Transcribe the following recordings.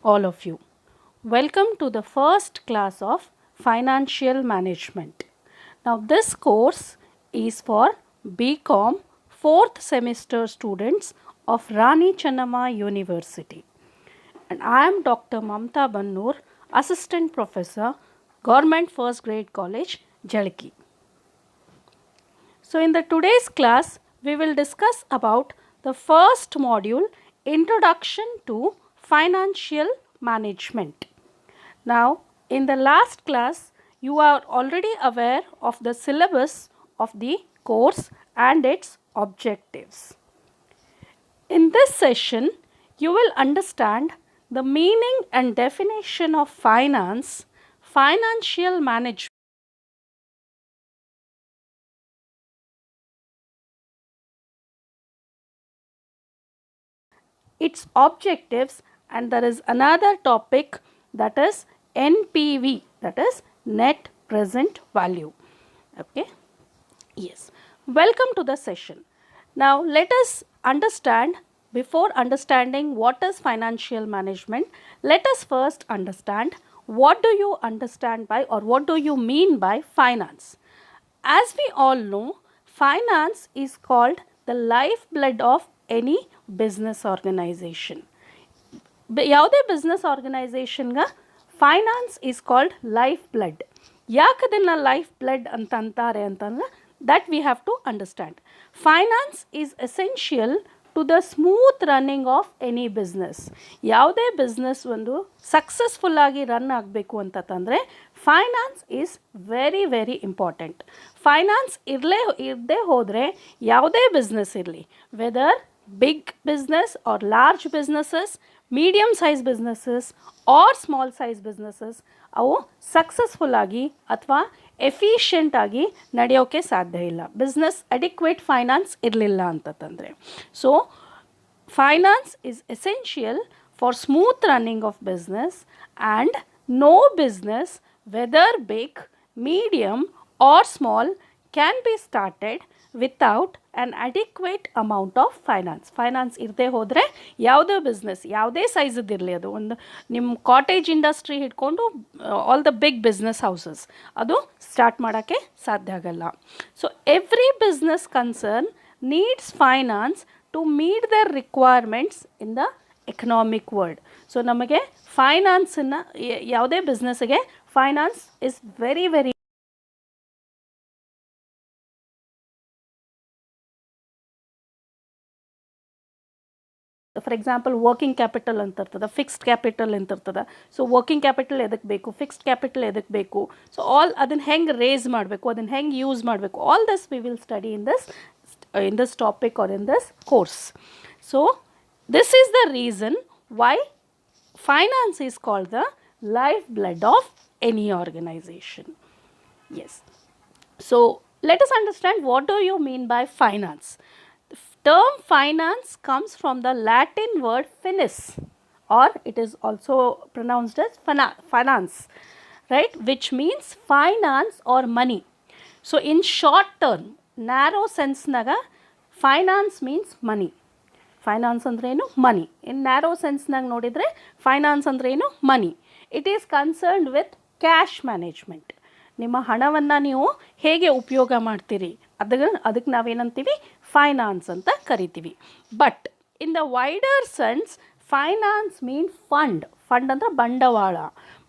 all of you. Welcome to the first class of Financial Management. Now, this course is for BCom 4th semester students of Rani Channamma University. And I am Dr. Mamta Bannur, Assistant Professor, Government First Grade College, Jalki. So, in the today's class, we will discuss about the first module, Introduction to Financial Management. Now, in the last class, you are already aware of the syllabus of the course and its objectives. In this session, you will understand the meaning and definition of finance, financial management, its objectives, and there is another topic, that is NPV, that is net present value. Okay. Yes. Welcome to the session. Now let us understand, before understanding what is financial management, let us first understand what do you understand by, or what do you mean by finance. As we all know, finance is called the lifeblood of any business organization. ಯಾವುದೇ business ಆರ್ಗನೈಸೇಷನ್ಗೆ finance is called life blood. ಯಾಕೆ ಅದನ್ನು life blood ಅಂತ ಅಂತಾರೆ ಅಂತಂದರೆ that we have to understand. Finance is essential to the smooth running of any business. ಯಾವುದೇ business ಒಂದು ಸಕ್ಸಸ್ಫುಲ್ಲಾಗಿ ರನ್ ಆಗಬೇಕು ಅಂತಂದರೆ finance is very very important. Finance ಇರದೇ ಹೋದರೆ ಯಾವುದೇ ಬಿಸ್ನೆಸ್ ಇರಲಿ, whether big business or large businesses, medium size businesses or small size businesses, ಅವು ಸಕ್ಸಸ್ಫುಲ್ ಆಗಿ ಅಥವಾ ಎಫಿಷಿಯೆಂಟ್ ಆಗಿ ನಡೆಯೋಕ್ಕೆ ಸಾಧ್ಯ ಇಲ್ಲ, ಬಿಸ್ನೆಸ್ ಅಡಿಕ್ವೇಟ್ ಫೈನಾನ್ಸ್ ಇರಲಿಲ್ಲ ಅಂತಂದರೆ. So finance is essential for smooth running of business, and no business whether big, medium or small can be started without an adequate amount of finance. Finance ಇರದೇ ಹೋದರೆ ಯಾವುದೇ business, ಯಾವುದೇ ಸೈಜದ್ದಿರಲಿ, ಅದು ಒಂದು ನಿಮ್ಮ ಕಾಟೇಜ್ ಇಂಡಸ್ಟ್ರಿ ಹಿಡ್ಕೊಂಡು all the big business houses, ಅದು ಸ್ಟಾರ್ಟ್ ಮಾಡೋಕ್ಕೆ ಸಾಧ್ಯ ಆಗಲ್ಲ. So every business concern needs finance to meet their requirements in the economic world. So ನಮಗೆ ಫೈನಾನ್ಸನ್ನು, ಯಾವುದೇ ಬಿಸ್ನೆಸ್ಸಿಗೆ finance is very very. For example working capital ಅಂತ ಇರ್ತದೆ, ಫಿಕ್ಸ್ಡ್ ಕ್ಯಾಪಿಟಲ್ ಅಂತ ಇರ್ತದೆ. ಸೊ ವರ್ಕಿಂಗ್ ಕ್ಯಾಪಿಟಲ್ ಎದಕ್ಕೆ ಬೇಕು, ಫಿಕ್ಸ್ಡ್ ಕ್ಯಾಪಿಟಲ್ ಎದಕ್ಕೆ ಬೇಕು, ಸೊ ಆಲ್ ಅದನ್ನು ಹೆಂಗೆ ರೇಸ್ ಮಾಡಬೇಕು, ಅದನ್ನು ಹೆಂಗೆ ಯೂಸ್ ಮಾಡಬೇಕು, all this we will study in this topic or in this course. So this is the reason why finance is called the lifeblood of any organization. Yes. So let us understand what do you mean by finance. The term finance comes from the Latin word finis, or it is also pronounced as finance, right, which means finance or money. So in short term, narrow sense naga, finance means money. Finance ಅಂದ್ರೇನು money. In narrow ಸೆನ್ಸ್ನಾಗ ನೋಡಿದರೆ finance ಅಂದ್ರೇನು money. It is concerned with cash management. ನಿಮ್ಮ ಹಣವನ್ನು ನೀವು ಹೇಗೆ ಉಪಯೋಗ ಮಾಡ್ತೀರಿ, ಅದಕ್ಕೆ ನಾವೇನಂತೀವಿ, ಫೈನಾನ್ಸ್ ಅಂತ ಕರಿತೀವಿ. But in the wider sense, finance mean fund. Fund ಅಂದರೆ ಬಂಡವಾಳ,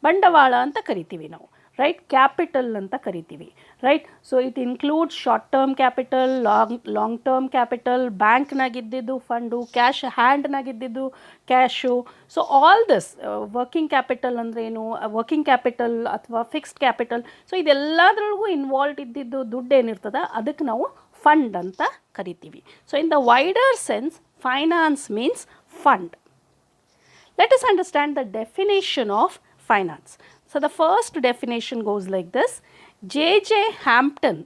ಬಂಡವಾಳ ಅಂತ ಕರಿತೀವಿ ನಾವು, ರೈಟ್. ಕ್ಯಾಪಿಟಲ್ ಅಂತ ಕರಿತೀವಿ, right. So it includes short term capital, long term capital, ಬ್ಯಾಂಕ್ನಾಗಿದ್ದಿದ್ದು ಫಂಡು, ಕ್ಯಾಶ್ ಹ್ಯಾಂಡ್ನಾಗಿದ್ದಿದ್ದು cash. So all this working capital ಅಂದ್ರೇನು, ವರ್ಕಿಂಗ್ ಕ್ಯಾಪಿಟಲ್ ಅಥವಾ ಫಿಕ್ಸ್ಡ್ ಕ್ಯಾಪಿಟಲ್, ಸೊ ಇದೆಲ್ಲದ್ರೊಳಗೂ ಇನ್ವಾಲ್ವ್ ಇದ್ದಿದ್ದು ದುಡ್ಡು ಏನಿರ್ತದೆ ಅದಕ್ಕೆ ನಾವು ಫಂಡ್ ಅಂತ ಕರಿತೀವಿ. So in the wider sense, finance means fund. Let us understand the definition of finance. So the first definition goes like this. J.J. Hampton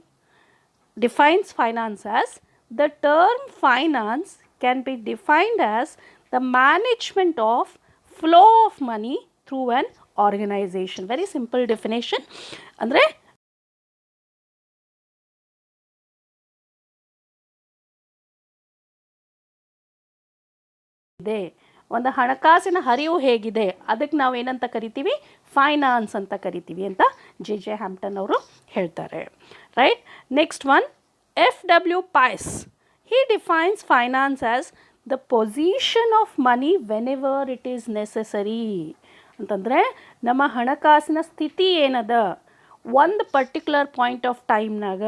defines finance as, the term finance can be defined as the management of flow of money through an organization. Very simple definition. Andre ಒಂದು ಹಣಕಾಸಿನ ಹರಿವು ಹೇಗಿದೆ ಅದಕ್ಕೆ ನಾವು ಏನಂತ ಕರಿತೀವಿ, finance ಅಂತ ಕರಿತೀವಿ ಅಂತ ಜೆ ಹ್ಯಾಂಪ್ಟನ್ ಅವರು ಹೇಳ್ತಾರೆ. Right. Next one, FW Pais. He defines finance as the position of money whenever it is necessary. ಅಂತಂದರೆ ನಮ್ಮ ಹಣಕಾಸಿನ ಸ್ಥಿತಿ ಏನದ ಒಂದು ಪರ್ಟಿಕ್ಯುಲರ್ ಪಾಯಿಂಟ್ ಆಫ್ ಟೈಮ್ನಾಗ,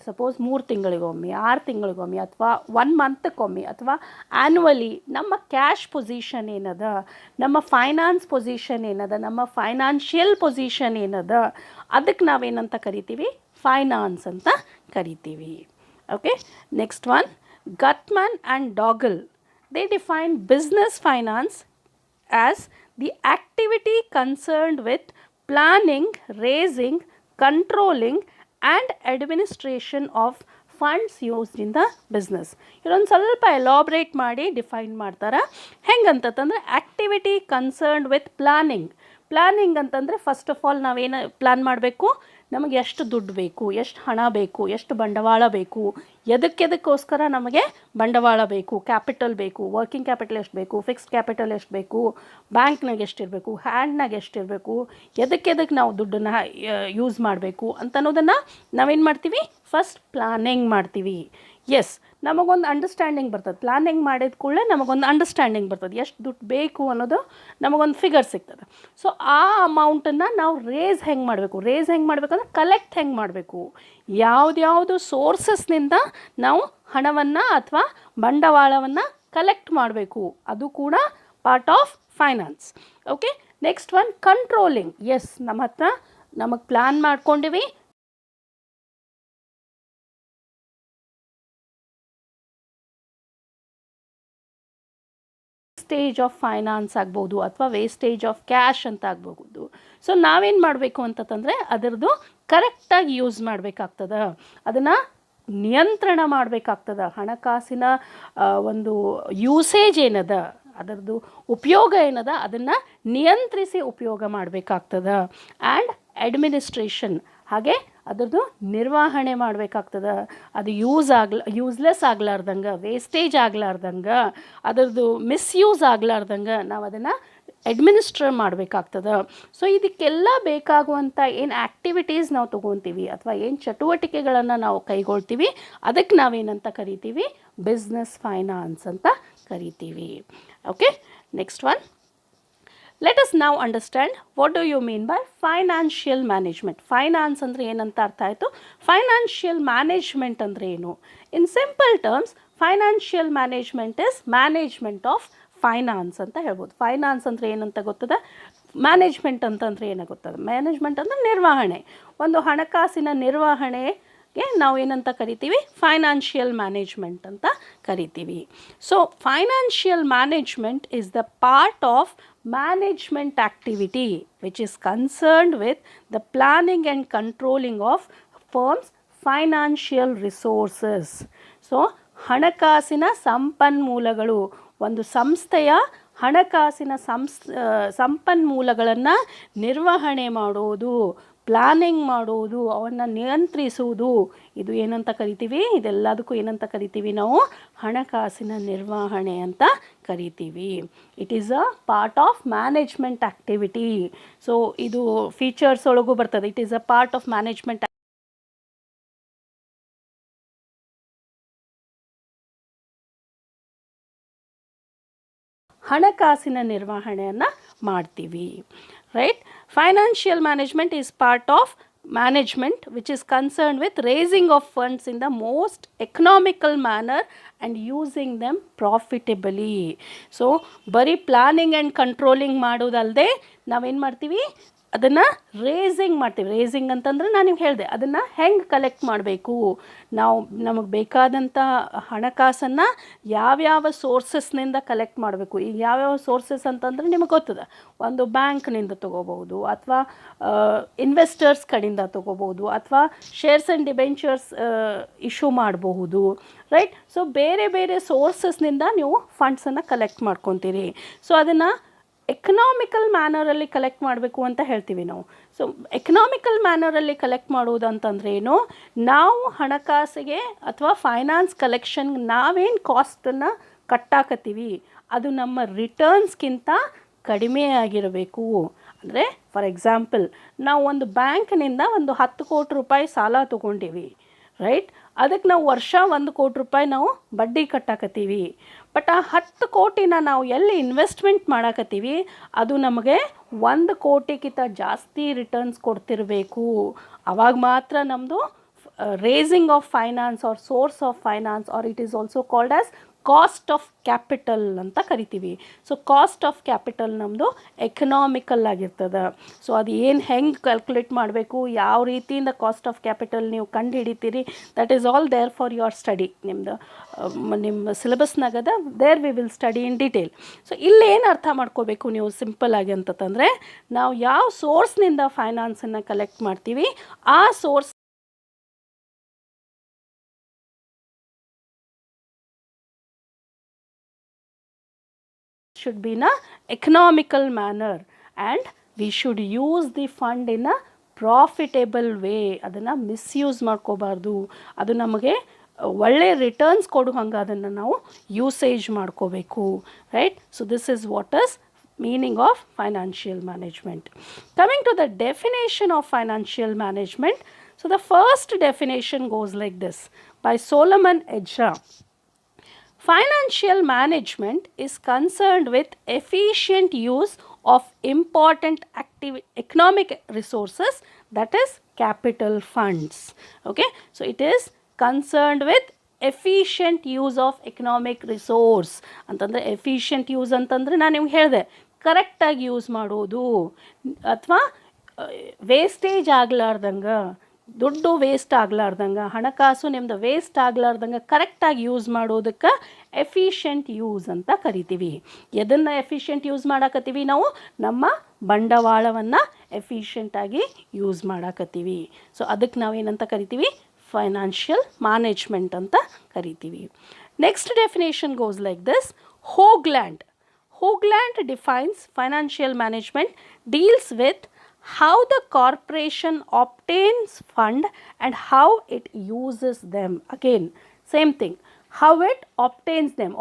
ಸಪೋಸ್ 3 ತಿಂಗಳಿಗೊಮ್ಮೆ, 6 ತಿಂಗಳಿಗೊಮ್ಮೆ, ಅಥವಾ 1 ಮಂತ್ಗೊಮ್ಮೆ, ಅಥವಾ ಆ್ಯನ್ಯುವಲಿ ನಮ್ಮ ಕ್ಯಾಶ್ ಪೊಸಿಷನ್ ಏನದ, ನಮ್ಮ ಫೈನಾನ್ಸ್ ಪೊಸಿಷನ್ ಏನದ, ನಮ್ಮ ಫೈನಾನ್ಷಿಯಲ್ ಪೊಸಿಷನ್ ಏನದ, ಅದಕ್ಕೆ ನಾವೇನಂತ ಕರಿತೀವಿ, ಫೈನಾನ್ಸ್ ಅಂತ ಕರಿತೀವಿ. Okay. Next one, Gutmann and Dougall. They define business finance as the activity concerned with planning, raising, controlling and administration of funds used in the business. ಇದೊಂದು ಸ್ವಲ್ಪ ಎಲಾಬ್ರೇಟ್ ಮಾಡಿ ಡಿಫೈನ್ ಮಾಡ್ತಾರೆ. ಹೆಂಗಂತಂದರೆ ಆ್ಯಕ್ಟಿವಿಟಿ ಕನ್ಸರ್ನ್ಡ್ ವಿತ್ ಪ್ಲಾನಿಂಗ್ ಅಂತಂದರೆ first of all ನಾವೇನು plan ಮಾಡಬೇಕು, ನಮಗೆ ಎಷ್ಟು ದುಡ್ಡು ಬೇಕು, ಎಷ್ಟು ಹಣ ಬೇಕು, ಎಷ್ಟು ಬಂಡವಾಳ ಬೇಕು, ಎದಕ್ಕೋಸ್ಕರ ನಮಗೆ ಬಂಡವಾಳ ಬೇಕು, ಕ್ಯಾಪಿಟಲ್ ಬೇಕು, ವರ್ಕಿಂಗ್ ಕ್ಯಾಪಿಟಲ್ ಎಷ್ಟು ಬೇಕು, ಫಿಕ್ಸ್ಡ್ ಕ್ಯಾಪಿಟಲ್ ಎಷ್ಟು ಬೇಕು, ಬ್ಯಾಂಕ್ನಾಗ ಎಷ್ಟಿರಬೇಕು, ಹ್ಯಾಂಡ್ನಾಗ ಎಷ್ಟಿರಬೇಕು, ಎದಕ್ಕೆ ನಾವು ದುಡ್ಡನ್ನು ಯೂಸ್ ಮಾಡಬೇಕು ಅಂತ ಅನ್ನೋದನ್ನು ನಾವೇನು ಮಾಡ್ತೀವಿ, ಫಸ್ಟ್ ಪ್ಲಾನಿಂಗ್ ಮಾಡ್ತೀವಿ. ಎಸ್, ನಮಗೊಂದು ಅಂಡರ್ಸ್ಟ್ಯಾಂಡಿಂಗ್ ಬರ್ತದೆ. ಪ್ಲಾನಿಂಗ್ ಮಾಡಿದ ಕೂಡಲೇ ನಮಗೊಂದು ಅಂಡರ್ಸ್ಟ್ಯಾಂಡಿಂಗ್ ಬರ್ತದೆ, ಎಷ್ಟು ದುಡ್ಡು ಬೇಕು ಅನ್ನೋದು ನಮಗೊಂದು ಫಿಗರ್ ಸಿಗ್ತದೆ. ಸೊ ಆ ಅಮೌಂಟನ್ನು ನಾವು ರೇಸ್ ಹೆಂಗೆ ಮಾಡಬೇಕಂದ್ರೆ ಕಲೆಕ್ಟ್ ಹೆಂಗೆ ಮಾಡಬೇಕು, ಯಾವುದ್ಯಾವುದು ಸೋರ್ಸಸ್ನಿಂದ ನಾವು ಹಣವನ್ನು ಅಥವಾ ಬಂಡವಾಳವನ್ನು ಕಲೆಕ್ಟ್ ಮಾಡಬೇಕು, ಅದು ಕೂಡ part of finance. Okay. Next one, controlling. Yes, ನಮಗೆ ಪ್ಲ್ಯಾನ್ ಮಾಡ್ಕೊಂಡಿವಿ, ಸ್ಟೇಜ್ ಆಫ್ ಫೈನಾನ್ಸ್ ಆಗ್ಬೋದು ಅಥವಾ ವೇಸ್ಟೇಜ್ ಆಫ್ ಕ್ಯಾಶ್ ಅಂತ ಆಗ್ಬೋದು. ಸೊ ನಾವೇನು ಮಾಡಬೇಕು ಅಂತಂದರೆ ಅದರದ್ದು ಕರೆಕ್ಟಾಗಿ ಯೂಸ್ ಮಾಡಬೇಕಾಗ್ತದೆ, ಅದನ್ನು ನಿಯಂತ್ರಣ ಮಾಡಬೇಕಾಗ್ತದೆ. ಹಣಕಾಸಿನ ಒಂದು ಯೂಸೇಜ್ ಏನದ, ಅದರದ್ದು ಉಪಯೋಗ ಏನದ, ಅದನ್ನು ನಿಯಂತ್ರಿಸಿ ಉಪಯೋಗ ಮಾಡಬೇಕಾಗ್ತದೆ. ಆ್ಯಂಡ್ ಅಡ್ಮಿನಿಸ್ಟ್ರೇಷನ್, ಹಾಗೆ ಅದರದ್ದು ನಿರ್ವಹಣೆ ಮಾಡಬೇಕಾಗ್ತದೆ. ಅದು ಯೂಸ್ಲೆಸ್ ಆಗ್ಲಾರ್ದಂಗೆ, ವೇಸ್ಟೇಜ್ ಆಗ್ಲಾರ್ದಂಗೆ, ಅದರದ್ದು ಮಿಸ್ಯೂಸ್ ಆಗ್ಲಾರ್ದಂಗೆ ನಾವು ಅದನ್ನು ಅಡ್ಮಿನಿಸ್ಟ್ರೇಟ್ ಮಾಡಬೇಕಾಗ್ತದೆ. ಸೊ ಇದಕ್ಕೆಲ್ಲ ಬೇಕಾಗುವಂಥ ಏನು ಆ್ಯಕ್ಟಿವಿಟೀಸ್ ನಾವು ತೊಗೊತೀವಿ ಅಥವಾ ಏನು ಚಟುವಟಿಕೆಗಳನ್ನು ನಾವು ಕೈಗೊಳ್ತೀವಿ, ಅದಕ್ಕೆ ನಾವೇನಂತ ಕರಿತೀವಿ, ಬಿಸ್ನೆಸ್ ಫೈನಾನ್ಸ್ ಅಂತ ಕರಿತೀವಿ. Okay. Next one, let us ನಾವು understand what do you mean by financial management. Finance ಅಂದರೆ ಏನಂತ ಅರ್ಥ ಆಯಿತು, ಫೈನಾನ್ಷಿಯಲ್ ಮ್ಯಾನೇಜ್ಮೆಂಟ್ ಅಂದರೆ ಏನು? In simple terms, financial management is management of finance ಅಂತ ಹೇಳ್ಬೋದು. ಫೈನಾನ್ಸ್ ಅಂದರೆ ಏನಂತ ಗೊತ್ತದ, ಮ್ಯಾನೇಜ್ಮೆಂಟ್ ಅಂತಂದರೆ ಏನಾಗುತ್ತದೆ, ಮ್ಯಾನೇಜ್ಮೆಂಟ್ ಅಂದರೆ ನಿರ್ವಹಣೆ. ಒಂದು ಹಣಕಾಸಿನ ನಿರ್ವಹಣೆಗೆ ನಾವು ಏನಂತ ಕರಿತೀವಿ, ಫೈನಾನ್ಷಿಯಲ್ ಮ್ಯಾನೇಜ್ಮೆಂಟ್ ಅಂತ ಕರಿತೀವಿ. So financial management is the part of management activity which is concerned with the planning and controlling of firms financial resources. So ಹಣಕಾಸಿನ ಸಂಪನ್ಮೂಲಗಳು, ಒಂದು ಸಂಸ್ಥೆಯ ಹಣಕಾಸಿನ ಸಂಪನ್ಮೂಲಗಳನ್ನು ನಿರ್ವಹಣೆ ಮಾಡೋದು, ಪ್ಲಾನಿಂಗ್ ಮಾಡೋದು, ಅವನ್ನು ನಿಯಂತ್ರಿಸುವುದು, ಇದು ಏನಂತ ಕರಿತೀವಿ, ಇದೆಲ್ಲದಕ್ಕೂ ಏನಂತ ಕರಿತೀವಿ ನಾವು, ಹಣಕಾಸಿನ ನಿರ್ವಹಣೆ ಅಂತ ಕರಿತೀವಿ. It is a part of management activity. So ಇದು ಫೀಚರ್ಸ್ ಒಳಗೂ ಬರ್ತದೆ, it is a part of management. ಹಣಕಾಸಿನ ನಿರ್ವಹಣೆಯನ್ನು ಮಾಡ್ತೀವಿ. Right. Financial management is part of management which is concerned with raising of funds in the most economical manner and using them profitably. So ಬರೀ planning and controlling ಮಾಡೋದಲ್ಲದೆ ನಾವೇನು ಮಾಡ್ತೀವಿ, ಅದನ್ನು racing ಮಾಡ್ತೀವಿ. Racing ಅಂತಂದ್ರೆ ನಾನು ನಿಮ್ಗೆ ಹೇಳಿದೆ, ಅದನ್ನು ಹೆಂಗೆ ಕಲೆಕ್ಟ್ ಮಾಡಬೇಕು, ನಾವು ನಮಗೆ ಬೇಕಾದಂಥ ಹಣಕಾಸನ್ನು ಯಾವ್ಯಾವ ಸೋರ್ಸಸ್ನಿಂದ ಕಲೆಕ್ಟ್ ಮಾಡಬೇಕು. ಈಗ ಯಾವ್ಯಾವ ಸೋರ್ಸಸ್ ಅಂತಂದರೆ ನಿಮಗೆ ಗೊತ್ತದ, ಒಂದು ಬ್ಯಾಂಕ್ನಿಂದ ತೊಗೋಬೋದು, ಅಥವಾ ಇನ್ವೆಸ್ಟರ್ಸ್ ಕಡೆಯಿಂದ ತೊಗೋಬೋದು, ಅಥವಾ ಶೇರ್ಸ್ ಆ್ಯಂಡ್ ಡಿಬೆಂಚರ್ಸ್ ಇಶ್ಯೂ ಮಾಡಬಹುದು. ರೈಟ್. ಸೊ ಬೇರೆ ಬೇರೆ ಸೋರ್ಸಸ್ನಿಂದ ನೀವು ಫಂಡ್ಸನ್ನು ಕಲೆಕ್ಟ್ ಮಾಡ್ಕೊತೀರಿ. ಸೊ ಅದನ್ನು ಎಕನಾಮಿಕಲ್ ಮ್ಯಾನರಲ್ಲಿ ಕಲೆಕ್ಟ್ ಮಾಡಬೇಕು ಅಂತ ಹೇಳ್ತೀವಿ ನಾವು. ಸೊ ಎಕನಾಮಿಕಲ್ ಮ್ಯಾನರಲ್ಲಿ ಕಲೆಕ್ಟ್ ಮಾಡುವುದು ಅಂತಂದ್ರೆ ಏನು, ನಾವು ಹಣಕಾಸಿಗೆ ಅಥವಾ ಫೈನಾನ್ಸ್ ಕಲೆಕ್ಷನ್ ನಾವೇನು ಕಾಸ್ಟನ್ನು ಕಟ್ಟಾಕತ್ತೀವಿ ಅದು ನಮ್ಮ ರಿಟರ್ನ್ಸ್ಗಿಂತ ಕಡಿಮೆ ಆಗಿರಬೇಕು. ಅಂದರೆ ಫಾರ್ ಎಕ್ಸಾಂಪಲ್ ನಾವು ಒಂದು ಬ್ಯಾಂಕ್ನಿಂದ ಒಂದು 10 ಕೋಟಿ ರೂಪಾಯಿ ಸಾಲ ತೊಗೊಂಡಿವಿ, ರೈಟ್? ಅದಕ್ಕೆ ನಾವು ವರ್ಷ 1 ಕೋಟಿ ರೂಪಾಯಿ ನಾವು ಬಡ್ಡಿ ಕಟ್ಟಾಕತ್ತೀವಿ. ಬಟ್ ಆ 10 ಕೋಟಿನ ನಾವು ಎಲ್ಲಿ ಇನ್ವೆಸ್ಟ್ಮೆಂಟ್ ಮಾಡಾಕತ್ತೀವಿ ಅದು ನಮಗೆ 1 ಕೋಟಿಗಿಂತ ಜಾಸ್ತಿ ರಿಟರ್ನ್ಸ್ ಕೊಡ್ತಿರಬೇಕು. ಆವಾಗ ಮಾತ್ರ ನಮ್ಮದು raising of finance or source of finance, or it is also called as cost of capital ಅಂತ ಕರಿತೀವಿ. ಸೊ ಕಾಸ್ಟ್ ಆಫ್ ಕ್ಯಾಪಿಟಲ್ ನಮ್ಮದು ಎಕನಾಮಿಕಲ್ ಆಗಿರ್ತದೆ. ಸೊ ಅದು ಏನು ಹೆಂಗೆ ಕ್ಯಾಲ್ಕುಲೇಟ್ ಮಾಡಬೇಕು, ಯಾವ ರೀತಿಯಿಂದ ಕಾಸ್ಟ್ ಆಫ್ ಕ್ಯಾಪಿಟಲ್ ನೀವು ಕಂಡು ಹಿಡಿತೀರಿ, that is all there for your study. ನಿಮ್ಮ ಸಿಲೆಬಸ್ನಾಗದ there we will study in detail. So ಇಲ್ಲಿ ಏನು ಅರ್ಥ ಮಾಡ್ಕೋಬೇಕು ನೀವು ಸಿಂಪಲ್ ಆಗಿ ಅಂತಂದರೆ, ನಾವು ಯಾವ ಸೋರ್ಸ್ನಿಂದ ಫೈನಾನ್ಸನ್ನು ಕಲೆಕ್ಟ್ ಮಾಡ್ತೀವಿ ಆ source should be in a economical manner and we should use the fund in a profitable way. ಅದನ್ನು ಮಿಸ್ಯೂಸ್ ಮಾಡ್ಕೋಬಾರ್ದು. ಅದು ನಮಗೆ ಒಳ್ಳೆ ರಿಟರ್ನ್ಸ್ ಕೊಡು ಹಂಗೆ ಅದನ್ನು ನಾವು ಯೂಸೇಜ್ ಮಾಡ್ಕೋಬೇಕು, right? So this is what is meaning of financial management. Coming to the definition of financial management, so the first definition goes like this by Solomon Edra. Financial management is concerned with efficient use of important economic resources, that is capital funds. Okay, so it is concerned with efficient use of economic resource. ಅಂತಂದರೆ efficient use ಅಂತಂದರೆ ನಾನು ನಿಮ್ಗೆ ಹೇಳಿದೆ ಕರೆಕ್ಟಾಗಿ use ಮಾಡೋದು, ಅಥವಾ wastage ಆಗಲಾರ್ದಂಗೆ, ದುಡ್ಡು waste ಆಗಲಾರ್ದಂಗೆ, ಹಣಕಾಸು ನಿಮ್ಮದು ವೇಸ್ಟ್ ಆಗಲಾರ್ದಂಗೆ ಕರೆಕ್ಟಾಗಿ ಯೂಸ್ ಮಾಡೋದಕ್ಕೆ ಎಫಿಷಿಯಂಟ್ ಯೂಸ್ ಅಂತ ಕರಿತೀವಿ. ಎದನ್ನು ಎಫಿಷಿಯಂಟ್ ಯೂಸ್ ಮಾಡಾಕತ್ತೀವಿ ನಾವು? ನಮ್ಮ ಬಂಡವಾಳವನ್ನು ಎಫಿಷಿಯಂಟಾಗಿ ಯೂಸ್ ಮಾಡಾಕತ್ತೀವಿ. ಸೊ ಅದಕ್ಕೆ ನಾವೇನಂತ ಕರಿತೀವಿ? ಫೈನಾನ್ಷಿಯಲ್ ಮ್ಯಾನೇಜ್ಮೆಂಟ್ ಅಂತ ಕರಿತೀವಿ. Next definition goes like this. Hoagland defines financial management deals with how the corporation obtains fund and how it uses them. Again same thing, how it obtains them.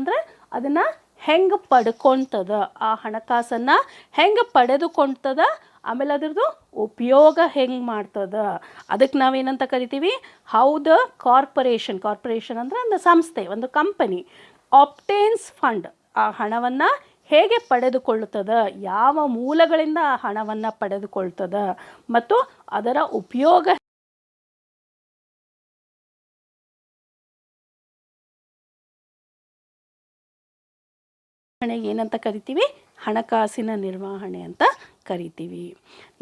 ಅಂದರೆ ಅದನ್ನು ಹೆಂಗೆ ಪಡ್ಕೊತದ, ಆ ಹಣಕಾಸನ್ನು ಹೆಂಗೆ ಪಡೆದುಕೊಳ್ತದ, ಆಮೇಲೆ ಅದ್ರದ್ದು ಉಪಯೋಗ ಹೆಂಗೆ ಮಾಡ್ತದ, ಅದಕ್ಕೆ ನಾವೇನಂತ ಕರಿತೀವಿ? ಹೌ ದ ಕಾರ್ಪೊರೇಷನ್ ಅಂದರೆ ಒಂದು ಸಂಸ್ಥೆ, ಒಂದು ಕಂಪನಿ ಆಬ್ಟೇನ್ಸ್ ಫಂಡ್, ಆ ಹಣವನ್ನು ಹೇಗೆ ಪಡೆದುಕೊಳ್ಳುತ್ತದೆ, ಯಾವ ಮೂಲಗಳಿಂದ ಆ ಹಣವನ್ನು ಪಡೆದುಕೊಳ್ತದೆ, ಮತ್ತು ಅದರ ಉಪಯೋಗ ಏನಂತ ಕರಿತೀವಿ? ಹಣಕಾಸಿನ ನಿರ್ವಹಣೆ ಅಂತ ಕರಿತೀವಿ.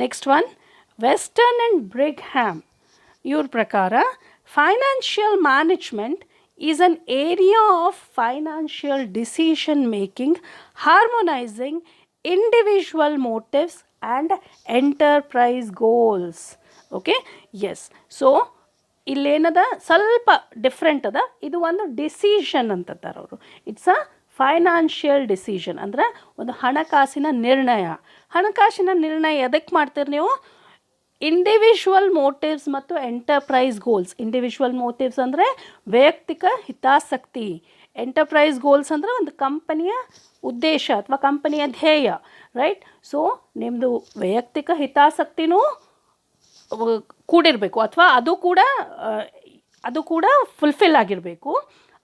ನೆಕ್ಸ್ಟ್ ಒನ್, ವೆಸ್ಟರ್ನ್ ಆ್ಯಂಡ್ ಬ್ರಿಗ್ಹ್ಯಾಮ್ ಇವ್ರ ಪ್ರಕಾರ financial management is an area of financial decision making harmonizing individual motives and enterprise goals. Okay, yes, so ಇಲ್ಲೇನದ ಸ್ವಲ್ಪ ಡಿಫ್ರೆಂಟ್ ಅದ. ಇದು ಒಂದು ಡಿಸಿಷನ್ ಅಂತಾರೆ ಅವರು. ಇಟ್ಸ್ ಅ ಫೈನಾನ್ಷಿಯಲ್ ಡಿಸಿಷನ್, ಅಂದರೆ ಒಂದು ಹಣಕಾಸಿನ ನಿರ್ಣಯ. ಹಣಕಾಸಿನ ನಿರ್ಣಯ ಎದಕ್ಕೆ ಮಾಡ್ತೀರಿ ನೀವು? ಇಂಡಿವಿಜುವಲ್ ಮೋಟಿವ್ಸ್ ಮತ್ತು ಎಂಟರ್ಪ್ರೈಸ್ ಗೋಲ್ಸ್. ಇಂಡಿವಿಜುವಲ್ ಮೋಟಿವ್ಸ್ ಅಂದರೆ ವೈಯಕ್ತಿಕ ಹಿತಾಸಕ್ತಿ, ಎಂಟರ್ಪ್ರೈಸ್ ಗೋಲ್ಸ್ ಅಂದರೆ ಒಂದು ಕಂಪನಿಯ ಉದ್ದೇಶ ಅಥವಾ ಕಂಪನಿಯ ಧ್ಯೇಯ, ರೈಟ್? ಸೊ ನಿಮ್ಮದು ವೈಯಕ್ತಿಕ ಹಿತಾಸಕ್ತಿನೂ ಕೂಡಿರಬೇಕು, ಅಥವಾ ಅದು ಕೂಡ ಫುಲ್ಫಿಲ್ ಆಗಿರಬೇಕು.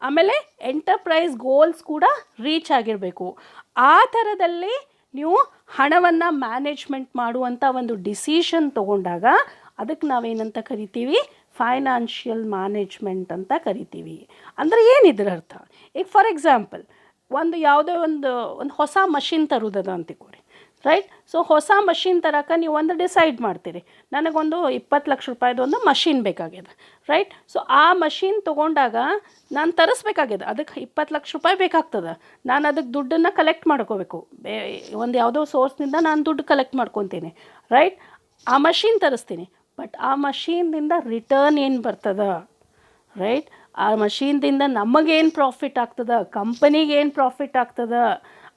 ಆಮೇಲೆ ಎಂಟರ್ಪ್ರೈಸ್ ಗೋಲ್ಸ್ ಕೂಡ ರೀಚ್ ಆಗಿರಬೇಕು. ಆ ಥರದಲ್ಲಿ ನೀವು ಹಣವನ್ನು ಮ್ಯಾನೇಜ್ಮೆಂಟ್ ಮಾಡುವಂಥ ಒಂದು ಡಿಸಿಷನ್ ತೊಗೊಂಡಾಗ ಅದಕ್ಕೆ ನಾವೇನಂತ ಕರಿತೀವಿ? ಫೈನಾನ್ಷಿಯಲ್ ಮ್ಯಾನೇಜ್ಮೆಂಟ್ ಅಂತ ಕರಿತೀವಿ. ಅಂದರೆ ಏನಿದ್ರ ಅರ್ಥ? ಈಗ ಫಾರ್ ಎಕ್ಸಾಂಪಲ್ ಯಾವುದೋ ಒಂದು ಹೊಸ ಮಷಿನ್ ತರೋದದ ಅಂತಿಕೋರಿ, ರೈಟ್? ಸೊ ಹೊಸ ಮಷಿನ್ ತರಕ್ಕೆ ನೀವು ಒಂದು ಡಿಸೈಡ್ ಮಾಡ್ತೀರಿ, ನನಗೊಂದು 20 ಲಕ್ಷ ರೂಪಾಯಿದು ಒಂದು ಮಷಿನ್ ಬೇಕಾಗ್ಯದ, ರೈಟ್? ಸೊ ಆ ಮಷಿನ್ ತೊಗೊಂಡಾಗ ನಾನು ತರಿಸ್ಬೇಕಾಗ್ಯದ, ಅದಕ್ಕೆ 20 ಲಕ್ಷ ರೂಪಾಯಿ ಬೇಕಾಗ್ತದೆ. ನಾನು ಅದಕ್ಕೆ ದುಡ್ಡನ್ನು ಕಲೆಕ್ಟ್ ಮಾಡ್ಕೋಬೇಕು, ಒಂದು ಯಾವುದೋ ಸೋರ್ಸ್ನಿಂದ ನಾನು ದುಡ್ಡು ಕಲೆಕ್ಟ್ ಮಾಡ್ಕೊತೀನಿ, ರೈಟ್? ಆ ಮಷಿನ್ ತರಿಸ್ತೀನಿ. ಬಟ್ ಆ ಮಷೀನ್ದಿಂದ ರಿಟರ್ನ್ ಏನು ಬರ್ತದ, ರೈಟ್? ಆ ಮಷೀನ್ದಿಂದ ನಮಗೇನು ಪ್ರಾಫಿಟ್ ಆಗ್ತದೆ, ಕಂಪನಿಗೆ ಏನು ಪ್ರಾಫಿಟ್ ಆಗ್ತದೆ,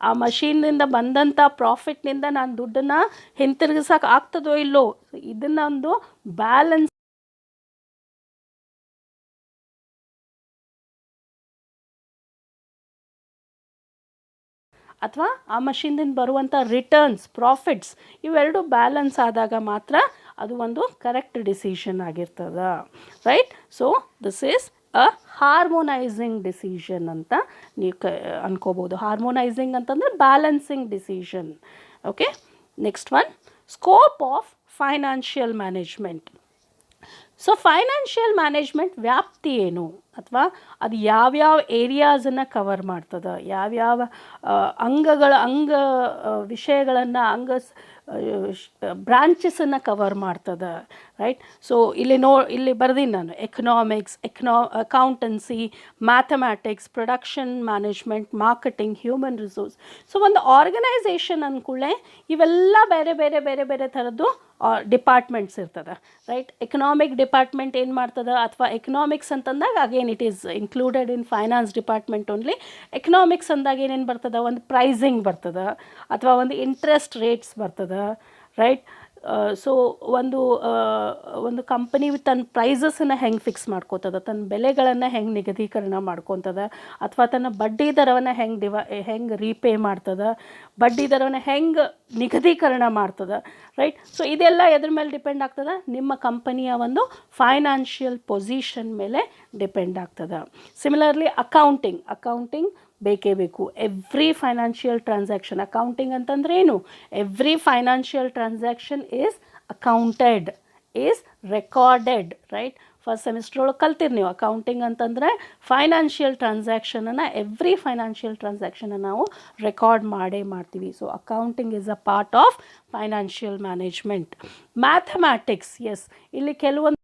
ಆ ಮಷೀನ್ನಿಂದ ಬಂದಂಥ ಪ್ರಾಫಿಟ್ನಿಂದ ನಾನು ದುಡ್ಡನ್ನು ಹಿಂತಿರುಗಿಸೋಕೆ ಆಗ್ತದೋ ಇಲ್ಲೋ, ಇದನ್ನೊಂದು ಬ್ಯಾಲೆನ್ಸ್ ಅಥವಾ ಆ ಮಷಿನ್ದಿಂದ ಬರುವಂಥ ರಿಟರ್ನ್ಸ್ ಪ್ರಾಫಿಟ್ಸ್ ಇವೆರಡು ಬ್ಯಾಲೆನ್ಸ್ ಆದಾಗ ಮಾತ್ರ ಅದು ಒಂದು ಕರೆಕ್ಟ್ ಡಿಸಿಷನ್ ಆಗಿರ್ತದೆ, right. So this is a harmonising decision ಅಂತ ನೀವು ಅನ್ಕೋಬೋದು. ಹಾರ್ಮೋನೈಸಿಂಗ್ ಅಂತಂದರೆ balancing decision. Okay, next one, scope of financial management. So financial management ವ್ಯಾಪ್ತಿ ಏನು, ಅಥವಾ ಅದು ಯಾವ್ಯಾವ ಏರಿಯಾಸನ್ನು ಕವರ್ ಮಾಡ್ತದೆ, ಯಾವ್ಯಾವ ವಿಷಯಗಳನ್ನು ಬ್ರಾಂಚಸನ್ನು ಕವರ್ ಮಾಡ್ತದೆ, ರೈಟ್. ಸೊ ಇಲ್ಲಿ ಬರ್ದೀನಿ ನಾನು, economics, accountancy, mathematics, production management, marketing, human resource. So ಒಂದು ಆರ್ಗನೈಸೇಷನ್ ಅಂದ್ಕೂಡಲೇ ಇವೆಲ್ಲ ಬೇರೆ ಬೇರೆ ಬೇರೆ ಬೇರೆ ಥರದ್ದು ಡಿಪಾರ್ಟ್ಮೆಂಟ್ಸ್ ಇರ್ತದೆ, ರೈಟ್. ಎಕನಾಮಿಕ್ ಡಿಪಾರ್ಟ್ಮೆಂಟ್ ಏನು ಮಾಡ್ತದೆ, ಅಥವಾ ಎಕನಾಮಿಕ್ಸ್ ಅಂತಂದಾಗ again it is included in finance department only. Economics ಅಂದಾಗ ಏನೇನು ಬರ್ತದೆ, ಒಂದು ಪ್ರೈಸಿಂಗ್ ಬರ್ತದೆ, ಅಥವಾ ಒಂದು ಇಂಟ್ರೆಸ್ಟ್ ರೇಟ್ಸ್ ಬರ್ತದೆ, ರೈಟ್. ಸೊ ಒಂದು ಕಂಪನಿ ತನ್ನ ಪ್ರೈಸಸನ್ನು ಹೆಂಗೆ ಫಿಕ್ಸ್ ಮಾಡ್ಕೋತದ, ತನ್ನ ಬೆಲೆಗಳನ್ನು ಹೆಂಗೆ ನಿಗದೀಕರಣ ಮಾಡ್ಕೊತದ, ಅಥವಾ ತನ್ನ ಬಡ್ಡಿ ದರವನ್ನು ಹೆಂಗೆ ರೀಪೇ ಮಾಡ್ತದೆ, ಬಡ್ಡಿ ದರವನ್ನು ಹೆಂಗೆ ನಿಗದೀಕರಣ ಮಾಡ್ತದೆ, ರೈಟ್. ಸೊ ಇದೆಲ್ಲ ಎದ್ರ ಮೇಲೆ ಡಿಪೆಂಡ್ ಆಗ್ತದೆ, ನಿಮ್ಮ ಕಂಪನಿಯ ಒಂದು ಫೈನಾನ್ಷಿಯಲ್ ಪೊಸಿಷನ್ ಮೇಲೆ ಡಿಪೆಂಡ್ ಆಗ್ತದೆ. ಸಿಮಿಲರ್ಲಿ ಅಕೌಂಟಿಂಗ್ ಬೇಕೇ ಬೇಕು. ಎವ್ರಿ ಫೈನಾನ್ಷಿಯಲ್ ಟ್ರಾನ್ಸಾಕ್ಷನ್, ಅಕೌಂಟಿಂಗ್ ಅಂತಂದ್ರೆ ಏನು, every financial transaction is accountant, is recorded, right. First semester ಒಳಗೆ ಕಲ್ತಿರಿ ನೀವು. ಅಕೌಂಟಿಂಗ್ ಅಂತಂದರೆ ಫೈನಾನ್ಷಿಯಲ್ ಟ್ರಾನ್ಸಾಕ್ಷನನ್ನು, ಎವ್ರಿ ಫೈನಾನ್ಷಿಯಲ್ ಟ್ರಾನ್ಸಾಕ್ಷನನ್ನು ನಾವು ರೆಕಾರ್ಡ್ ಮಾಡ್ತೀವಿ. So accounting is a part of financial management. Mathematics, yes, ಇಲ್ಲಿ ಕೆಲವೊಂದು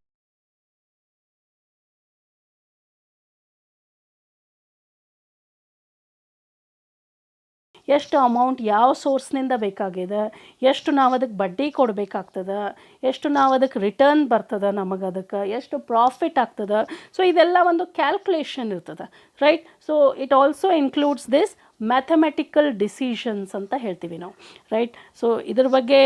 ಎಷ್ಟು ಅಮೌಂಟ್ ಯಾವ ಸೋರ್ಸ್ನಿಂದ ಬೇಕಾಗಿದೆ, ಎಷ್ಟು ನಾವು ಅದಕ್ಕೆ ಬಡ್ಡಿ ಕೊಡಬೇಕಾಗ್ತದೆ, ಎಷ್ಟು ನಾವು ಅದಕ್ಕೆ ರಿಟರ್ನ್ ಬರ್ತದೆ, ನಮಗೆ ಅದಕ್ಕೆ ಎಷ್ಟು ಪ್ರಾಫಿಟ್ ಆಗ್ತದೆ. ಸೊ ಇದೆಲ್ಲ ಒಂದು ಕ್ಯಾಲ್ಕುಲೇಷನ್ ಇರ್ತದೆ, right. So it also includes this mathematical decisions ಅಂತ ಹೇಳ್ತೀವಿ ನಾವು, ರೈಟ್. ಸೊ ಇದ್ರ ಬಗ್ಗೆ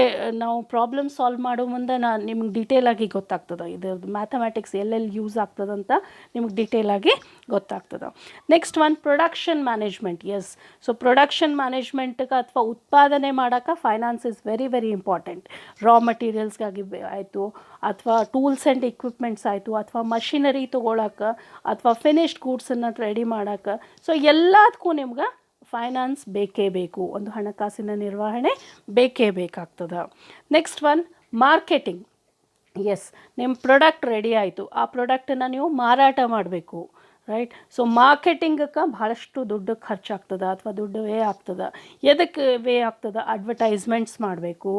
ನಾವು ಪ್ರಾಬ್ಲಮ್ ಸಾಲ್ವ್ ಮಾಡೋ ಮುಂದೆ ನಿಮ್ಗೆ ಡೀಟೇಲಾಗಿ ಗೊತ್ತಾಗ್ತದೆ, ಇದ್ರದ್ದು ಮ್ಯಾಥಮೆಟಿಕ್ಸ್ ಎಲ್ಲೆಲ್ಲಿ ಯೂಸ್ ಆಗ್ತದಂತ ನಿಮ್ಗೆ ಡೀಟೇಲಾಗಿ ಗೊತ್ತಾಗ್ತದೆ. Next one, production management. Yes, so production ಮ್ಯಾನೇಜ್ಮೆಂಟ್ಗೆ ಅಥವಾ ಉತ್ಪಾದನೆ ಮಾಡೋಕ್ಕೆ finance is very very important. Raw ಮಟೀರಿಯಲ್ಸ್ಗಾಗಿ ಆಯಿತು, ಅಥವಾ ಟೂಲ್ಸ್ ಆ್ಯಂಡ್ ಇಕ್ವಿಪ್ಮೆಂಟ್ಸ್ ಆಯಿತು, ಅಥವಾ ಮಷಿನರಿ ತೊಗೊಳಕ್ಕೆ, ಅಥವಾ ಫಿನಿಶ್ಡ್ ಗೂಡ್ಸನ್ನು ರೆಡಿ ಮಾಡೋಕ್ಕೆ. ಸೊ ಎಲ್ಲದಕ್ಕೂ ನಿಮ್ಗೆ ಫೈನಾನ್ಸ್ ಬೇಕೇ ಬೇಕು, ಒಂದು ಹಣಕಾಸಿನ ನಿರ್ವಹಣೆ ಬೇಕೇ ಬೇಕಾಗ್ತದೆ. Next one, marketing. ಎಸ್, ನಿಮ್ಮ ಪ್ರಾಡಕ್ಟ್ ರೆಡಿ ಆಯಿತು, ಆ ಪ್ರಾಡಕ್ಟನ್ನು ನೀವು ಮಾರಾಟ ಮಾಡಬೇಕು, ರೈಟ್. ಸೊ ಮಾರ್ಕೆಟಿಂಗಕ್ಕೆ ಭಾಳಷ್ಟು ದುಡ್ಡು ಖರ್ಚಾಗ್ತದೆ, ಅಥವಾ ದುಡ್ಡು ವೇ ಆಗ್ತದೆ. ಎದಕ್ಕೆ ವೇ ಆಗ್ತದೆ, ಅಡ್ವರ್ಟೈಸ್ಮೆಂಟ್ಸ್ ಮಾಡಬೇಕು,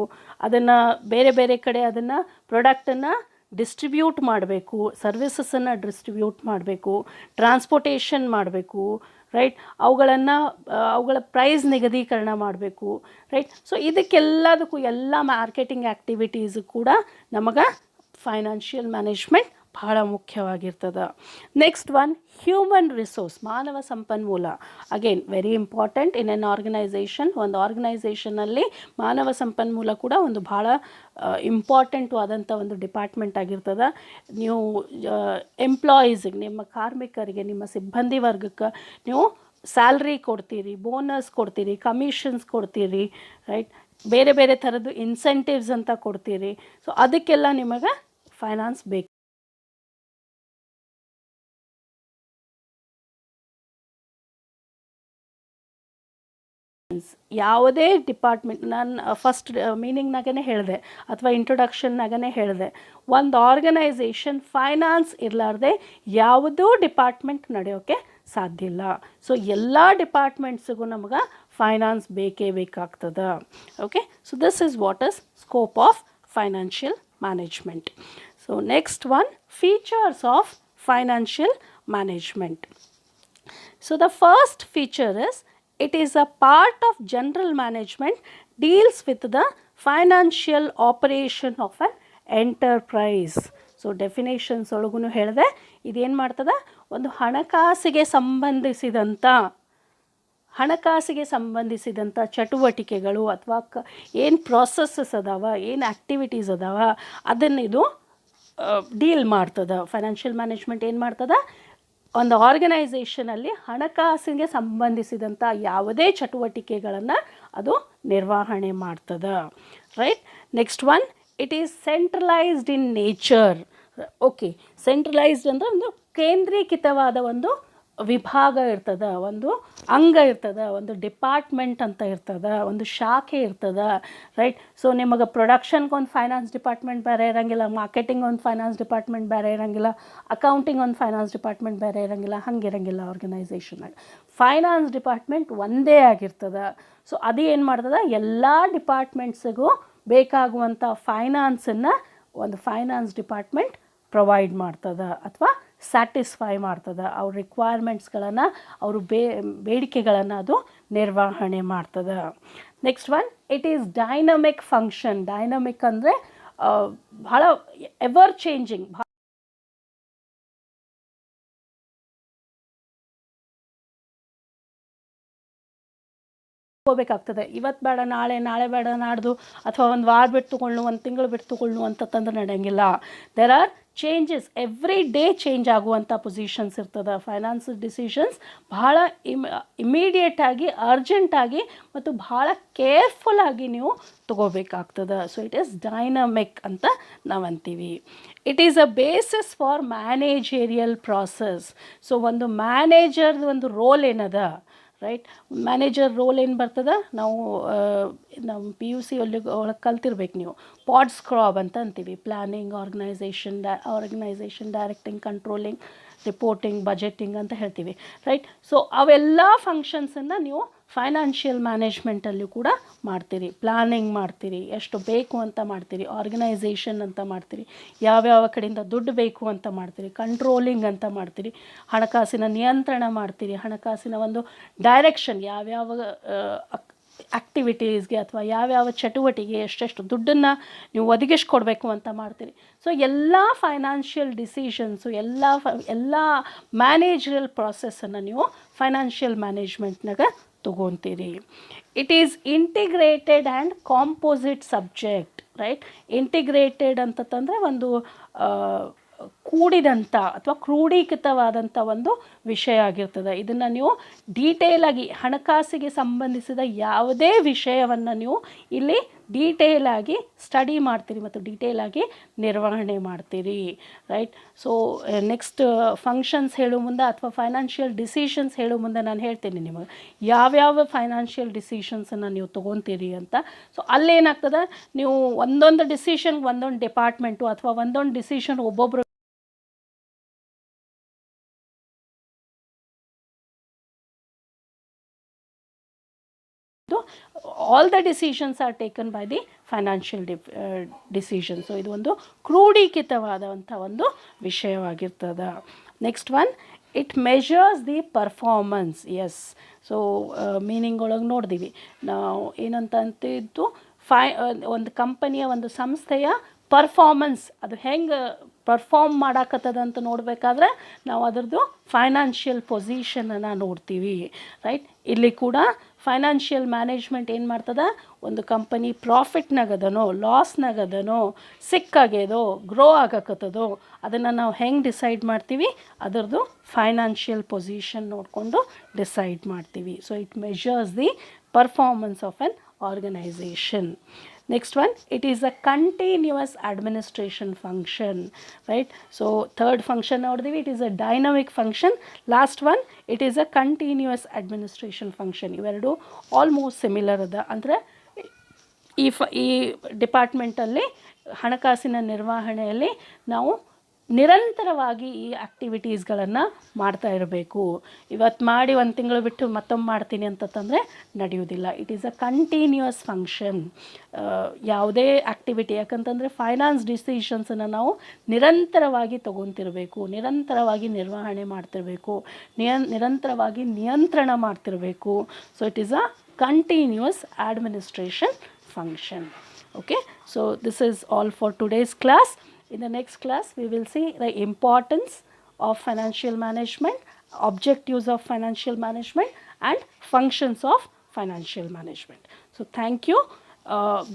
ಅದನ್ನು ಬೇರೆ ಬೇರೆ ಕಡೆ ಅದನ್ನು ಪ್ರಾಡಕ್ಟನ್ನು ಡಿಸ್ಟ್ರಿಬ್ಯೂಟ್ ಮಾಡಬೇಕು, ಸರ್ವಿಸಸನ್ನು ಡಿಸ್ಟ್ರಿಬ್ಯೂಟ್ ಮಾಡಬೇಕು, ಟ್ರಾನ್ಸ್ಪೋರ್ಟೇಷನ್ ಮಾಡಬೇಕು, ರೈಟ್. ಅವುಗಳ ಪ್ರೈಸ್ ನಿಗದೀಕರಣ ಮಾಡಬೇಕು, ರೈಟ್. ಸೊ ಇದಕ್ಕೆಲ್ಲದಕ್ಕೂ ಎಲ್ಲ ಮಾರ್ಕೆಟಿಂಗ್ ಆ್ಯಕ್ಟಿವಿಟೀಸು ಕೂಡ ನಮಗೆ ಫೈನಾನ್ಷಿಯಲ್ ಮ್ಯಾನೇಜ್ಮೆಂಟ್ ಬಹಳ ಮುಖ್ಯವಾಗಿರ್ತದೆ. ನೆಕ್ಸ್ಟ್ ಒನ್, ಹ್ಯೂಮನ್ ರಿಸೋರ್ಸ್, ಮಾನವ ಸಂಪನ್ಮೂಲ. Again very important in an organisation. ಒಂದು ಆರ್ಗನೈಸೇಷನಲ್ಲಿ ಮಾನವ ಸಂಪನ್ಮೂಲ ಕೂಡ ಒಂದು ಭಾಳ ಇಂಪಾರ್ಟೆಂಟು ಆದಂಥ ಒಂದು ಡಿಪಾರ್ಟ್ಮೆಂಟ್ ಆಗಿರ್ತದೆ. ನೀವು ಎಂಪ್ಲಾಯೀಸಿಗೆ, ನಿಮ್ಮ ಕಾರ್ಮಿಕರಿಗೆ, ನಿಮ್ಮ ಸಿಬ್ಬಂದಿ ವರ್ಗಕ್ಕೆ ನೀವು ಸ್ಯಾಲ್ರಿ ಕೊಡ್ತೀರಿ, ಬೋನಸ್ ಕೊಡ್ತೀರಿ, ಕಮಿಷನ್ಸ್ ಕೊಡ್ತೀರಿ, ರೈಟ್. ಬೇರೆ ಬೇರೆ ಥರದ್ದು ಇನ್ಸೆಂಟಿವ್ಸ್ ಅಂತ ಕೊಡ್ತೀರಿ. ಸೊ ಅದಕ್ಕೆಲ್ಲ ನಿಮಗೆ ಫೈನಾನ್ಸ್ ಬೇಕು. ಯಾವುದೇ ಡಿಪಾರ್ಟ್ಮೆಂಟ್, ನಾನು ಫಸ್ಟ್ ಮೀನಿಂಗ್ನಾಗೇ ಹೇಳಿದೆ, ಅಥವಾ ಇಂಟ್ರೊಡಕ್ಷನ್ನಾಗೇ ಹೇಳಿದೆ, ಒಂದು ಆರ್ಗನೈಸೇಷನ್ ಫೈನಾನ್ಸ್ ಇರಲಾರ್ದೆ ಯಾವುದೂ ಡಿಪಾರ್ಟ್ಮೆಂಟ್ ನಡೆಯೋಕ್ಕೆ ಸಾಧ್ಯ ಇಲ್ಲ. ಸೊ ಎಲ್ಲ ಡಿಪಾರ್ಟ್ಮೆಂಟ್ಸಿಗೂ ನಮಗೆ ಫೈನಾನ್ಸ್ ಬೇಕೇ ಬೇಕಾಗ್ತದೆ. Okay, so this is what is scope of financial management. So next one, features of financial management. So the first feature is, it is a part of general management, deals with the financial operation of an enterprise. So definitions ಒಳಗೂ ಹೇಳಿದೆ, ಇದೇನು ಮಾಡ್ತದೆ, ಒಂದು ಹಣಕಾಸಿಗೆ ಸಂಬಂಧಿಸಿದಂಥ ಚಟುವಟಿಕೆಗಳು, ಅಥವಾ ಏನು processes ಅದಾವ, ಏನು ಆ್ಯಕ್ಟಿವಿಟೀಸ್ ಅದಾವ, ಅದನ್ನು ಇದು ಡೀಲ್ ಮಾಡ್ತದೆ. ಫೈನಾನ್ಷಿಯಲ್ ಮ್ಯಾನೇಜ್ಮೆಂಟ್ ಏನು ಮಾಡ್ತದೆ, ಒಂದು ಆರ್ಗನೈಸೇಷನಲ್ಲಿ ಹಣಕಾಸಿಗೆ ಸಂಬಂಧಿಸಿದಂಥ ಯಾವುದೇ ಚಟುವಟಿಕೆಗಳನ್ನು ಅದು ನಿರ್ವಹಣೆ ಮಾಡ್ತದೆ. Right. Next one, it is centralised in nature. Okay, centralised ಅಂದರೆ ಒಂದು ಕೇಂದ್ರೀಕೃತವಾದ ಒಂದು ವಿಭಾಗ ಇರ್ತದೆ, ಒಂದು ಅಂಗ ಇರ್ತದೆ, ಒಂದು ಡಿಪಾರ್ಟ್ಮೆಂಟ್ ಅಂತ ಇರ್ತದೆ, ಒಂದು ಶಾಖೆ ಇರ್ತದೆ. ರೈಟ್. ಸೊ ನಿಮಗೆ ಪ್ರೊಡಕ್ಷನ್ಗೆ ಒಂದು ಫೈನಾನ್ಸ್ ಡಿಪಾರ್ಟ್ಮೆಂಟ್ ಬೇರೆ ಇರೋಂಗಿಲ್ಲ, ಮಾರ್ಕೆಟಿಂಗ್ ಒಂದು ಫೈನಾನ್ಸ್ ಡಿಪಾರ್ಟ್ಮೆಂಟ್ ಬೇರೆ ಇರೋಂಗಿಲ್ಲ, ಅಕೌಂಟಿಂಗ್ ಒಂದು ಫೈನಾನ್ಸ್ ಡಿಪಾರ್ಟ್ಮೆಂಟ್ ಬೇರೆ ಇರೋಂಗಿಲ್ಲ, ಹಂಗಿರಂಗಿಲ್ಲ ಆರ್ಗನೈಸೇಷನಾಗ. ಫೈನಾನ್ಸ್ ಡಿಪಾರ್ಟ್ಮೆಂಟ್ ಒಂದೇ ಆಗಿರ್ತದೆ. ಸೊ ಅದು ಏನು ಮಾಡ್ತದೆ, ಎಲ್ಲ ಡಿಪಾರ್ಟ್ಮೆಂಟ್ಸಿಗೂ ಬೇಕಾಗುವಂಥ ಫೈನಾನ್ಸನ್ನು ಒಂದು ಫೈನಾನ್ಸ್ ಡಿಪಾರ್ಟ್ಮೆಂಟ್ ಪ್ರೊವೈಡ್ ಮಾಡ್ತದೆ ಅಥವಾ ಸ್ಯಾಟಿಸ್ಫೈ ಮಾಡ್ತದೆ. ಅವ್ರ ರಿಕ್ವೈರ್ಮೆಂಟ್ಸ್ಗಳನ್ನು, ಅವರು ಬೇಡಿಕೆಗಳನ್ನು ಅದು ನಿರ್ವಹಣೆ ಮಾಡ್ತದೆ. Next one, it is dynamic function. Dynamic ಅಂದರೆ ಭಾಳ ಎವರ್ ಚೇಂಜಿಂಗ್, ಹೋಗ್ಬೇಕಾಗ್ತದೆ. ಇವತ್ತು ಬೇಡ ನಾಳೆ, ನಾಳೆ ಬೇಡ ನಾಡ್ದು, ಅಥವಾ ಒಂದು ವಾರ ಬಿಟ್ಟು ತಗೊಳ್ಳು, ಒಂದು ತಿಂಗಳು ಬಿಟ್ಟು ತಗೊಳ್ಳು ಅಂತ ತಂದ್ರೆ ನಡೆಯಂಗಿಲ್ಲ. There are changes, every day change ಆಗುವಂಥ ಪೊಸಿಷನ್ಸ್ ಇರ್ತದೆ. ಫೈನಾನ್ಸ್ ಡಿಸಿಷನ್ಸ್ ಭಾಳ ಇಮಿಡಿಯೇಟಾಗಿ, ಅರ್ಜೆಂಟಾಗಿ ಮತ್ತು ಭಾಳ ಕೇರ್ಫುಲ್ಲಾಗಿ ನೀವು ತಗೋಬೇಕಾಗ್ತದೆ. ಸೊ ಇಟ್ ಈಸ್ ಡೈನಮಿಕ್ ಅಂತ ನಾವು ಅಂತೀವಿ. It is a basis for managerial process. So ಒಂದು ಮ್ಯಾನೇಜರ್ದು ಒಂದು ರೋಲ್ ಏನದ, ರೈಟ್. ಮ್ಯಾನೇಜರ್ ರೋಲ್ ಏನು ಬರ್ತದೆ, ನಾವು ನಮ್ಮ PUC ಒಳಗೆ ಕಲ್ತಿರ್ಬೇಕು ನೀವು. ಪಾಡ್ ಸ್ಕ್ರಾಬ್ ಅಂತ ಅಂತೀವಿ. Planning, organisation, directing, controlling, reporting, budgeting ಅಂತ ಹೇಳ್ತೀವಿ. ರೈಟ್. ಸೊ ಅವೆಲ್ಲ ಫಂಕ್ಷನ್ಸನ್ನು ನೀವು ಫೈನಾನ್ಷಿಯಲ್ ಮ್ಯಾನೇಜ್ಮೆಂಟಲ್ಲೂ ಕೂಡ ಮಾಡ್ತೀರಿ. ಪ್ಲ್ಯಾನಿಂಗ್ ಮಾಡ್ತೀರಿ, ಎಷ್ಟು ಬೇಕು ಅಂತ ಮಾಡ್ತೀರಿ. ಆರ್ಗನೈಸೇಷನ್ ಅಂತ ಮಾಡ್ತೀರಿ, ಯಾವ್ಯಾವ ಕಡೆಯಿಂದ ದುಡ್ಡು ಬೇಕು ಅಂತ ಮಾಡ್ತೀರಿ. ಕಂಟ್ರೋಲಿಂಗ್ ಅಂತ ಮಾಡ್ತೀರಿ, ಹಣಕಾಸಿನ ನಿಯಂತ್ರಣ ಮಾಡ್ತೀರಿ. ಹಣಕಾಸಿನ ಒಂದು ಡೈರೆಕ್ಷನ್, ಯಾವ್ಯಾವ ಆ್ಯಕ್ಟಿವಿಟೀಸ್ಗೆ ಅಥವಾ ಯಾವ್ಯಾವ ಚಟುವಟಿಕೆ ಎಷ್ಟೆಷ್ಟು ದುಡ್ಡನ್ನು ನೀವು ಒದಗಿಸ್ಕೊಡ್ಬೇಕು ಅಂತ ಮಾಡ್ತೀರಿ. ಸೊ ಎಲ್ಲ ಫೈನಾನ್ಷಿಯಲ್ ಡಿಸಿಷನ್ಸು, ಎಲ್ಲ ಮ್ಯಾನೇಜರಲ್ ಪ್ರಾಸೆಸ್ಸನ್ನು ನೀವು ಫೈನಾನ್ಷಿಯಲ್ ಮ್ಯಾನೇಜ್ಮೆಂಟ್ನಾಗ ತೊಗೊತೀರಿ. It is integrated and composite subject. Right. Integrated ಅಂತಂದರೆ ಒಂದು ಕೂಡಿದಂಥ ಅಥವಾ ಕ್ರೋಢೀಕೃತವಾದಂಥ ಒಂದು ವಿಷಯ ಆಗಿರ್ತದೆ. ಇದನ್ನು ನೀವು ಡೀಟೇಲಾಗಿ, ಹಣಕಾಸಿಗೆ ಸಂಬಂಧಿಸಿದ ಯಾವುದೇ ವಿಷಯವನ್ನು ನೀವು ಇಲ್ಲಿ ಡೀಟೇಲಾಗಿ ಸ್ಟಡಿ ಮಾಡ್ತೀರಿ ಮತ್ತು ಡೀಟೇಲಾಗಿ ನಿರ್ವಹಣೆ ಮಾಡ್ತೀರಿ. ರೈಟ್. ಸೊ ನೆಕ್ಸ್ಟ್ ಫಂಕ್ಷನ್ಸ್ ಹೇಳೋ ಮುಂದೆ ಅಥವಾ ಫೈನಾನ್ಷಿಯಲ್ ಡಿಸಿಷನ್ಸ್ ಹೇಳೋ ಮುಂದೆ ನಾನು ಹೇಳ್ತೀನಿ ನಿಮಗೆ ಯಾವ್ಯಾವ ಫೈನಾನ್ಷಿಯಲ್ ಡಿಸಿಷನ್ಸನ್ನು ನೀವು ತೊಗೊತೀರಿ ಅಂತ. ಸೊ ಅಲ್ಲೇನಾಗ್ತದೆ, ನೀವು ಒಂದೊಂದು ಡಿಸಿಷನ್ಗೆ ಒಂದೊಂದು ಡಿಪಾರ್ಟ್ಮೆಂಟು ಅಥವಾ ಒಂದೊಂದು ಡಿಸಿಷನ್ ಒಬ್ಬೊಬ್ಬರು all the decisions are taken by the financial decision. So ಇದು ಒಂದು ಕ್ರೋಢೀಕೃತವಾದಂಥ ಒಂದು ವಿಷಯವಾಗಿರ್ತದೆ. Next one, it measures the performance. Yes. So meaning ಒಳಗೆ ನೋಡಿದೀವಿ ನಾವು ಏನಂತ ಅಂತಿದ್ದು, ಒಂದು ಕಂಪನಿಯ, ಒಂದು ಸಂಸ್ಥೆಯ ಪರ್ಫಾರ್ಮೆನ್ಸ್ ಅದು ಹೆಂಗೆ ಪರ್ಫಾರ್ಮ್ ಮಾಡಾಕತ್ತದಂತ ನೋಡಬೇಕಾದ್ರೆ ನಾವು ಅದರದ್ದು ಫೈನಾನ್ಷಿಯಲ್ ಪೊಸಿಷನನ್ನು ನೋಡ್ತೀವಿ. ರೈಟ್. ಇಲ್ಲಿ ಕೂಡ ಫೈನಾನ್ಷಿಯಲ್ ಮ್ಯಾನೇಜ್ಮೆಂಟ್ ಏನು ಮಾಡ್ತದೆ, ಒಂದು ಕಂಪನಿ ಪ್ರಾಫಿಟ್ನಾಗದನೋ, ಲಾಸ್ನಾಗದನೋ, ಸಿಕ್ಕಾಗ್ಯದೋ, ಗ್ರೋ ಆಗಕತ್ತದೋ, ಅದನ್ನು ನಾವು ಹೆಂಗೆ ಡಿಸೈಡ್ ಮಾಡ್ತೀವಿ, ಅದರದ್ದು ಫೈನಾನ್ಷಿಯಲ್ ಪೊಸಿಷನ್ ನೋಡಿಕೊಂಡು ಡಿಸೈಡ್ ಮಾಡ್ತೀವಿ. So it measures the performance of an organisation. Next one, it is a continuous administration function. Right. So third function ನೋಡಿದ್ವಿ, it is a dynamic function. Last one, it is a continuous administration function. ಇವೆರಡು almost similar ಅದ. ಅಂದರೆ ಈ ಡಿಪಾರ್ಟ್ಮೆಂಟಲ್ಲಿ, ಹಣಕಾಸಿನ ನಿರ್ವಹಣೆಯಲ್ಲಿ ನಾವು ನಿರಂತರವಾಗಿ ಈ ಆ್ಯಕ್ಟಿವಿಟೀಸ್ಗಳನ್ನು ಮಾಡ್ತಾ ಇರಬೇಕು. ಇವತ್ತು ಮಾಡಿ ಒಂದು ತಿಂಗಳು ಬಿಟ್ಟು ಮತ್ತೊಮ್ಮೆ ಮಾಡ್ತೀನಿ ಅಂತಂದರೆ ನಡೆಯೋದಿಲ್ಲ. It is a continuous function. ಯಾವುದೇ ಆ್ಯಕ್ಟಿವಿಟಿ, ಯಾಕಂತಂದರೆ ಫೈನಾನ್ಸ್ ಡಿಸಿಷನ್ಸನ್ನು ನಾವು ನಿರಂತರವಾಗಿ ತೊಗೊತಿರಬೇಕು, ನಿರಂತರವಾಗಿ ನಿರ್ವಹಣೆ ಮಾಡ್ತಿರಬೇಕು, ನಿರಂತರವಾಗಿ ನಿಯಂತ್ರಣ ಮಾಡ್ತಿರಬೇಕು. So it is a continuous administration function. Okay, so this is all for today's class. In the next class, we will see the importance of financial management, objectives of financial management, and functions of financial management. So thank you.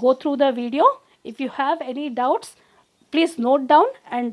Go through the video. If you have any doubts, please note down and